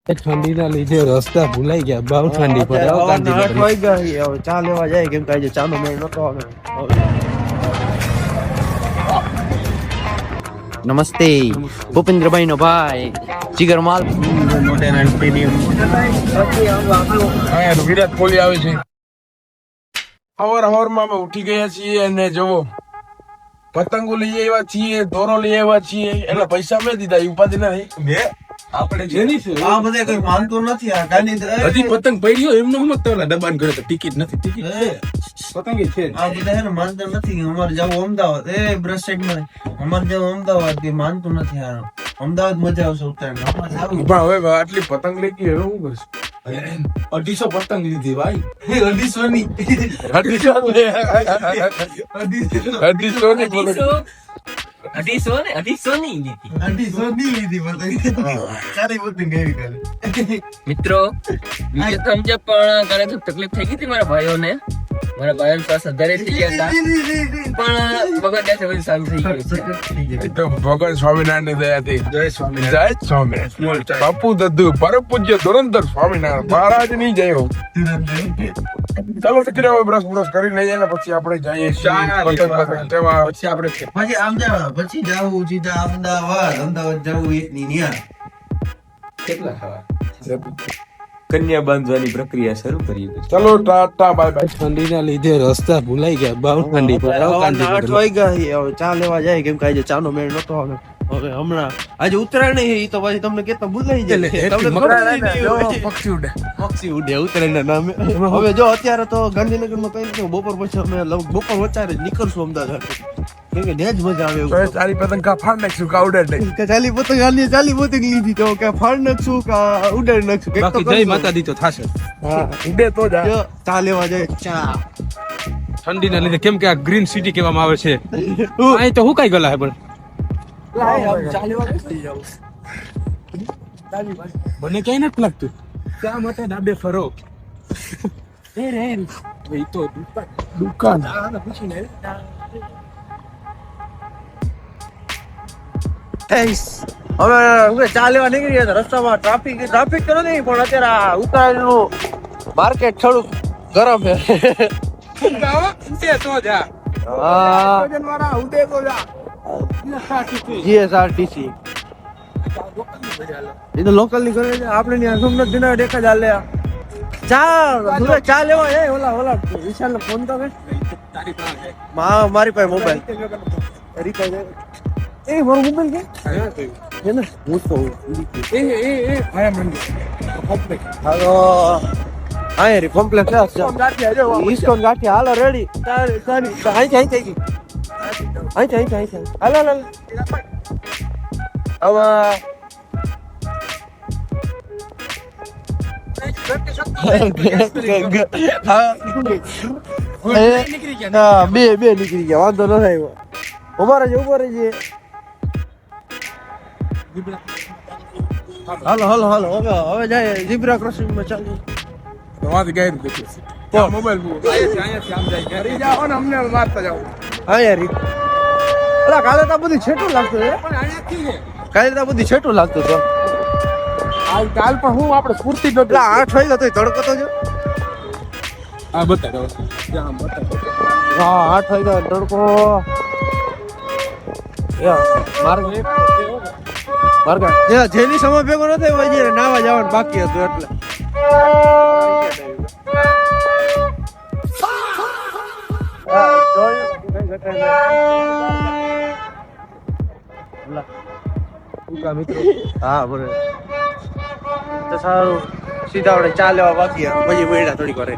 ઠંડીના લીધે રસ્તા ભૂલાઈ ગયા. બહુ ઠંડી પડે. હવે ચા લેવા જાય કેમ કે આજે ચાનો મેળ નતો આવે. નમસ્તે ભૂપેન્દ્રભાઈ નો ભાઈ જીગર માલ વિરાટ કોહલી આવે છે. હવારમાં અમે ઉઠી ગયા છીએ અને જોવો પતંગો લઈ આવ્યા છીએ, દોરો લઈ આવ્યા છીએ. એટલે પૈસા મેં દીધા, એ ઉપાધિ નથી. આપણે જેની છે આ બધે કોઈ માનતો નથી. આ ગાડી હજી પતંગ પડ્યો એમનો હમત તોલા દબાણ કરે તો ટિકિટ નથી. ટિકિટ પતંગ છે આ બધા હે ને માનતા નથી. અમારે જવું અમદાવાદ બ્રશ સાઈડ માં અમારે જવું અમદાવાદ કે માનતું નથી. આ અમદાવાદ મજા આવશે ઉત્તરાયણ. હવે આટલી પતંગ લઈ ગઈ, હવે હું કરશું? 250 પતંગ લીધી ભાઈ. 250 ની 250 ની બોલો. 250 ની લીધી સારી પતંગ એવી કરે. મિત્રો સમજે પણ ઘરે તો તકલીફ થઈ ગઈ હતી મારા ભાઈઓને શ્વાસ અધારે થઈ ગયા હતા, પણ ભગવાન દયાથી બધું સારું થઈ ગયું છે. તો ભગવાન સ્વામિનારાયણ ની દયાથી જય સ્વામિનારાયણ. બાપુ દદ્દુ પરમ પૂજ્ય ધુરંધર સ્વામિનારાયણ મહારાજ ની જય હો. ચાલો દીકરા બ્રશ કરી લઈએ ને પછી આપણે જઈએ પછી આપણે પછી આમ જાવ પછી જાવું સીધા અમદાવાદ જવું એકની ન્યા. કન્યા બાંધવાની પ્રક્રિયા શરૂ કરી. ચલો ટાટા બાય બાય. ઠંડીના લીધે રસ્તા ભૂલાઈ ગયા. બહુ ઠંડી પડે. 8 વાગ્યા હવે ચા લેવા જાય કેમ કે આજે ચાનો મેળ નતો આવે. હવે હમણાં આજે ઉત્તરાયણ નહીં, એ તો પછી તમને કેતા ભૂલાઈ જાય. પક્ષી ઉડે ઉત્તરાયણ ના નામે. હવે જો અત્યારે તો ગાંધીનગરમાં કઈ નથી. બપોર પછી અમે બપોર વચારે જ નીકળશું અમદાવાદ. કેમ કે ત્યાં જ મજા આવે એવું. સારી પતંગ કા ફાડ નાખશું કા ઉડાડ નાખશું. ચાલી પતંગ લીધી તો કે ફાડ નાખશું કા ઉડાડ નાખશું. બાકી જય માતાજી તો થાશે. હા ઉડે તો જા. જો ચા લેવા જાય ચા. ઠંડીના લીધે કેમ કે આ ગ્રીન સિટી કહેવામાં આવે છે. અહીં તો હુકાઈ ગયેલા હે પણ મને ક્યાંય નથી લાગતું. ત્યાં માટે ડાબે ફરો. તો દુકાન હવે ચા લેવા નીકળી ગયા રસ્તામાં ટ્રાફિક તો નથી, પણ અત્યારે આ ઉત્તરાયણ નું માર્કેટ થોડુંક ગરમ છે. GSRTC એ તો લોકલ ની કરે છે. આપણે ત્યાં સોમનાથ જુનાગઢ એક જ હાલે. ચા લેવા જાય. ઓલા વિશાલ ને ફોન તો મારી પાસે મોબાઈલ મારો મોબાઈલ કે ને હું તો હાલો હા રે કોમ્પ્લેક્સ ઇસ્કોન ગાંઠી હાલો રેડી. અહીં થઈ ગઈ. હાલો બે નીકળી ગયા. વાંધો ન થાય. ઉભા રહેજે. હાલો હવે જાય ઝીબ્રા ક્રોસિંગ માં ચાલી. તમારી ગાઈડ દેખી તો મોબાઈલ કરી જાઓ ને અમને મારતા જાઓ. હા યાર ઓલા કાલે તો બધું છેટું લાગતું છે. કાલે તો બધું છેટું લાગતું તો કાલ પણ હું આપણે સ્ફૂર્તિ નો 8 વાગ્યા તો તડકો તો જો. હા બતાવો. હા 8 વાગ્યા તડકો. જેની સમય ભેગો ન થયો હોય નાવા જવાનું બાકી હતું એટલે હા બરોબર તો સારું. સીધા આપણે ચા લેવા બાકી પછી મળ્યા થોડીક વાર.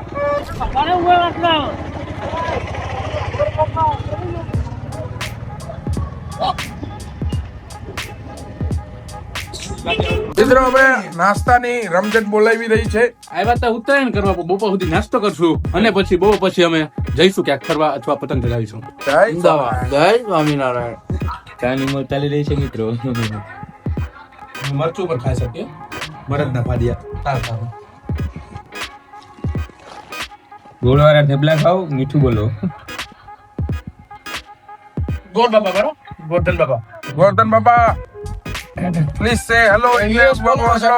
મિત્રો હવે નાસ્તાની રમઝટ બોલાવી રહી છે. આવ્યા તા ઉત્તરાયણ કરવા, બપોર સુધી નાસ્તો કરશું અને પછી બપોર પછી અમે જઈશું ક્યાંક ફરવા અથવા પતંગ ચગાવીશું. જય સ્વામિનારાયણ. ચાની મોજ ચાલી રહી છે મિત્રો. મરચું પર ખાઈ શકીએ. મરદના ફાડિયા ગોળવાળા થેપલા ખાઓ, મીઠું બોલો. ગોળ બાપા કરો. ગોર્ધન બાપા પ્લીઝ સે હેલો ઇંગ્લિશ બોલો છો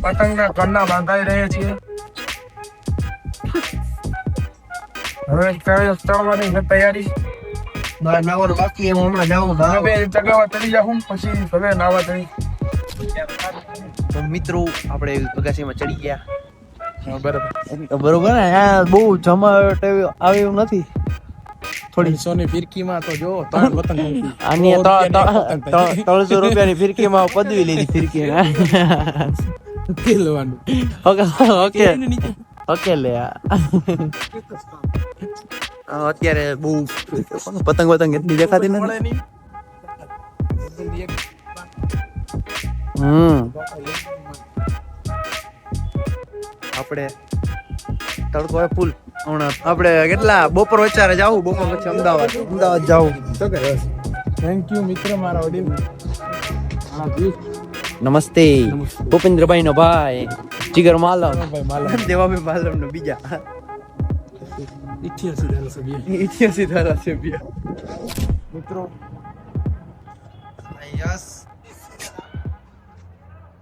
પતંગના કન્ના બાંધાઈ રહ્યા છીએ હવે ચડવાની છે તૈયારી ના નાવાનું બાકી એમ હમણાં જાઉં હવે ચગાવા ચડી જાઉં પછી હવે નાવા ચડી તો મિત્રો આપણે બગાસીમાં ચડી ગયા બરાબર બરોબર ને આ બહુ જમાવટ આવે એવું નથી થોડી સોની ફિરકીમાં તો જો ત્રણ પતંગ આની 300 રૂપિયાની ફિરકીમાં પદવી લીધી ફિરકી કેલવાનું ઓકે ઓકે લે અત્યારે બહુ પતંગ એટલી દેખાતી નથી આપણે તડકો હોય ફૂલ હમણાં આપણે કેટલા બપોર વચ્ચે જાવું બપોર પછી અમદાવાદ જાવું થેન્ક યુ મિત્ર મારા ઓડિયન્સ નમસ્તે ભૂપેન્દ્રભાઈ નો ભાઈ જીગર માલમ ભાઈ દેવાભાઈ માલમ નો બીજા 88 ધારાસભ્ય મિત્રો યસ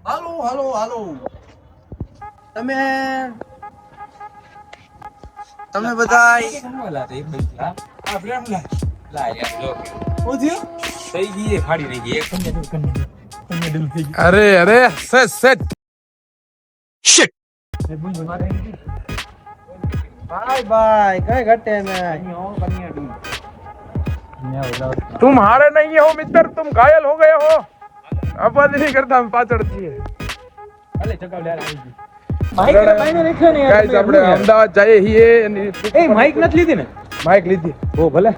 હાલો તમે બધા અરે સેટ બાય કઈ ઘટે નહીં तुम हारे नहीं हो मित्र तुम घायल हो गए हो अब नहीं करता हम पाछળ છીએ ગાઈસ આપણે અમદાવાદ જઈએ છીએ એ માઈક નથી લીધી ને માઈક લીધી ઓ ભલે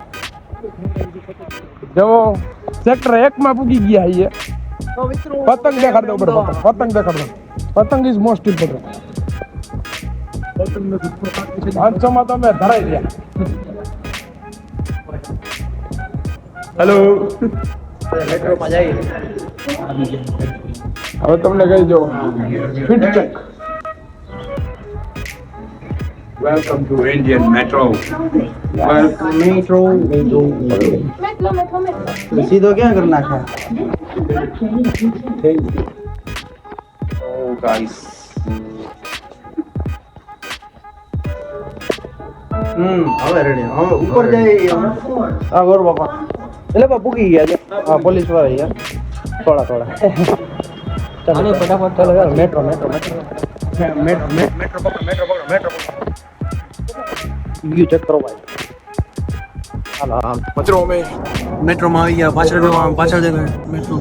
જો સેક્ટર 1 માં પૂગી ગયા છીએ પતંગ દેખાડ દો બરો પતંગ દેખાડ દો પતંગ ઇઝ મોસ્ટ ઇમ્પોર્ટન્ટ પતંગ નથી 500 માં તમે ધરાઈ ગયા હેલો મેટ્રોમાં જઈએ હવે તમને કહી જો fit check Welcome to Indian Metro. Metro સીધો ક્યાં કરી નાખે Oh, guys. હવે રેડી હવે ઉપર જઈએ હા ગોર બાપા એટલે બા પૂગી ગયા છે હા પોલીસ વાળા યાર થોડા ચાલો ફટાફટ ચાલો યાર મેટ્રો વ્યૂ ચેક કરો ભાઈ હાલો આમ મિત્રો અમે મેટ્રોમાં આવી ગયા પાછળ મેટ્રો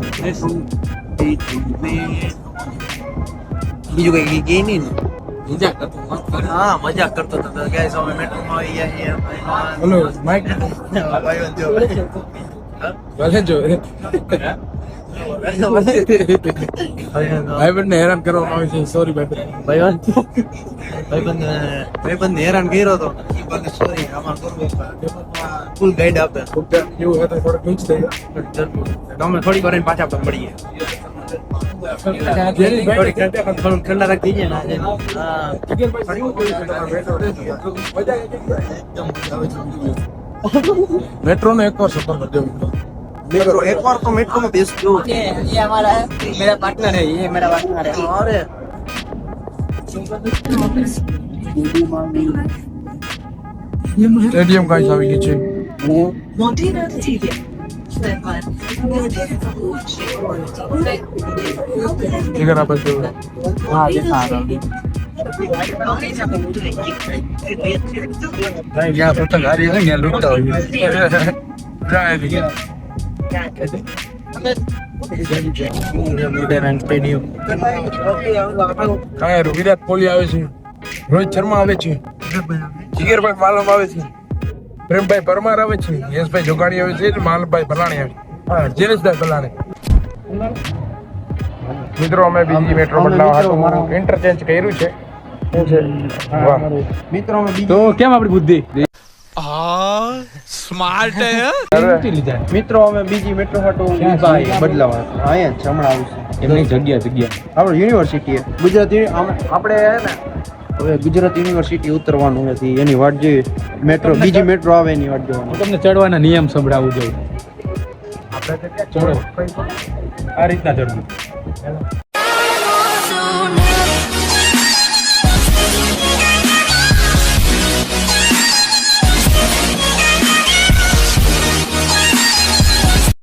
બીજું કઈ ગઈ નહીં ને હા મજાક કરતો હતો ગાઈસ અમે મેટ્રોમાં આવી ગયા છીએ હેલો માઈક ભલે જો ભાઈબંધને હેરાન કરવામાં આવે છે સોરી ભાઈબંધ હેરાન કર્યો હતો સોરી અમાર ફૂલ ગાઈડ આપે એવું હતું થોડું પીચ થઈ તમે થોડી વાર પાછા પણ મળીએ થોડું ઠંડા રાખી દઈએ મેટ્રો નો એક વાર સફર કરજો મેટ્રો એકવાર તો મેટ્રોમાં બેસજો ये हमारा है मेरा पार्टनर है ये मेरा पार्टनर है અરે સ્ટેડિયમ કાંઈ આવી ગઈ છે Modena TV. ઠીક આપે છે હા દેખાડો જ્યાં પતંગ હારી હોય ત્યાં લૂંટતા હોય સ્ટેડિયમ કાંઈ વિરાટ કોહલી આવે છે રોહિત શર્મા આવે છે જીગરભાઈ માલમ આવે છે પ્રેમભાઈ પરમાર આવે છે યશભાઈ જોગાણી આવે છે માલભાઈ ભલાણી આવે હા જીનેશભાઈ ભલાણી મિત્રો અમે બીજી મેટ્રો બદલાવા હાટું ઇન્ટરચેન્જ કર્યું છે શું છે વાહ મિત્રો તો કેમ આપણી બુદ્ધિ મિત્રો અમે બીજી મેટ્રો હાટું બદલાવા અહીંયા જ હમણાં આવશે એમની જગ્યા આપણે યુનિવર્સિટી ગુજરાતી આપણે હે ને હવે ગુજરાત યુનિવર્સિટી ઉતરવાનું હતી એની વાટ જોઈએ મેટ્રો બીજી મેટ્રો આવે એની વાટ જોવાની તમને ચડવાના નિયમ સંભળાવું જોઈએ ચડો આ રીતના ચડવું